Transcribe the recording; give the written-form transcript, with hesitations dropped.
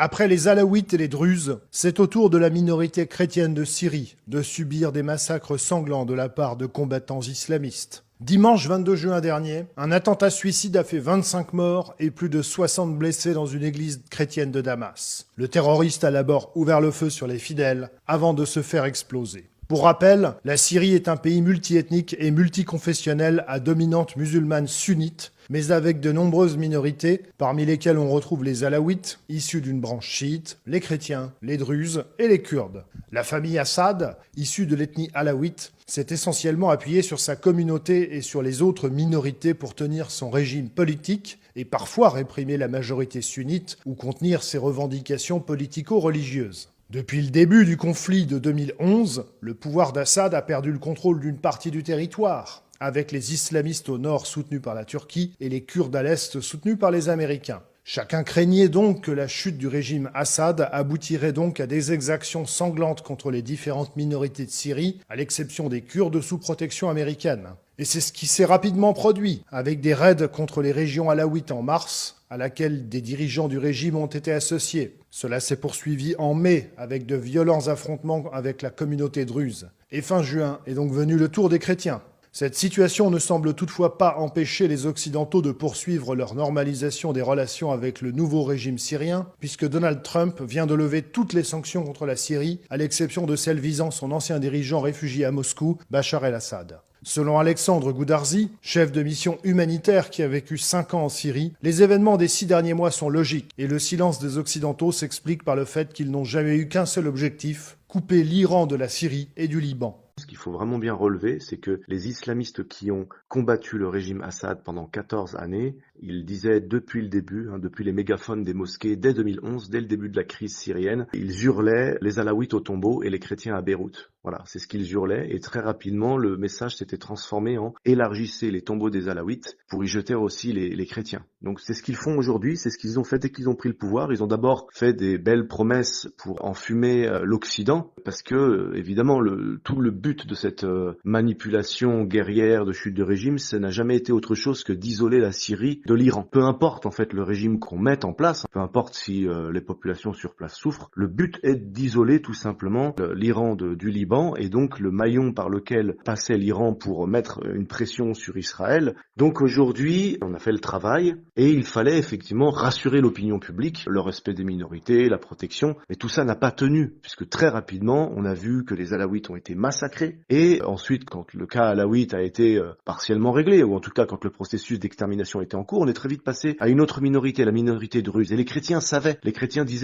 Après les Alaouites et les Druzes, c'est au tour de la minorité chrétienne de Syrie de subir des massacres sanglants de la part de combattants islamistes. Dimanche 22 juin dernier, un attentat suicide a fait 25 morts et plus de 60 blessés dans une église chrétienne de Damas. Le terroriste a d'abord ouvert le feu sur les fidèles avant de se faire exploser. Pour rappel, la Syrie est un pays multiethnique et multiconfessionnel à dominante musulmane sunnite, mais avec de nombreuses minorités, parmi lesquelles on retrouve les Alaouites, issus d'une branche chiite, les chrétiens, les Druzes et les Kurdes. La famille Assad, issue de l'ethnie alaouite, s'est essentiellement appuyée sur sa communauté et sur les autres minorités pour tenir son régime politique et parfois réprimer la majorité sunnite ou contenir ses revendications politico-religieuses. Depuis le début du conflit de 2011, le pouvoir d'Assad a perdu le contrôle d'une partie du territoire, avec les islamistes au nord soutenus par la Turquie et les Kurdes à l'est soutenus par les Américains. Chacun craignait donc que la chute du régime Assad aboutirait donc à des exactions sanglantes contre les différentes minorités de Syrie, à l'exception des Kurdes sous protection américaine. Et c'est ce qui s'est rapidement produit, avec des raids contre les régions alaouites en mars, à laquelle des dirigeants du régime ont été associés. Cela s'est poursuivi en mai, avec de violents affrontements avec la communauté druze. Et fin juin est donc venu le tour des chrétiens. Cette situation ne semble toutefois pas empêcher les Occidentaux de poursuivre leur normalisation des relations avec le nouveau régime syrien, puisque Donald Trump vient de lever toutes les sanctions contre la Syrie, à l'exception de celles visant son ancien dirigeant réfugié à Moscou, Bachar el-Assad. Selon Alexandre Goudarzi, chef de mission humanitaire qui a vécu 5 ans en Syrie, les événements des 6 derniers mois sont logiques, et le silence des Occidentaux s'explique par le fait qu'ils n'ont jamais eu qu'un seul objectif, couper l'Iran de la Syrie et du Liban. Ce qu'il faut vraiment bien relever, c'est que les islamistes qui ont combattu le régime Assad pendant 14 années, ils disaient depuis le début, depuis les mégaphones des mosquées, dès 2011, dès le début de la crise syrienne, ils hurlaient les Alaouites au tombeau et les chrétiens à Beyrouth. Voilà, c'est ce qu'ils hurlaient, et très rapidement, le message s'était transformé en « élargissez les tombeaux des Alaouites » pour y jeter aussi les chrétiens. Donc c'est ce qu'ils font aujourd'hui, c'est ce qu'ils ont fait dès qu'ils ont pris le pouvoir. Ils ont d'abord fait des belles promesses pour enfumer l'Occident, parce que, évidemment, tout le but de cette manipulation guerrière de chute de régime, ça n'a jamais été autre chose que d'isoler la Syrie de l'Iran. Peu importe en fait le régime qu'on mette en place, peu importe si les populations sur place souffrent, le but est d'isoler tout simplement l'Iran du Liban, et donc le maillon par lequel passait l'Iran pour mettre une pression sur Israël. Donc aujourd'hui, on a fait le travail, et il fallait effectivement rassurer l'opinion publique, le respect des minorités, la protection, mais tout ça n'a pas tenu, puisque très rapidement, on a vu que les Alaouites ont été massacrés, et ensuite, quand le cas alaouite a été partiellement réglé, ou en tout cas quand le processus d'extermination était en cours, on est très vite passé à une autre minorité, la minorité druze. Et les chrétiens savaient, les chrétiens disaient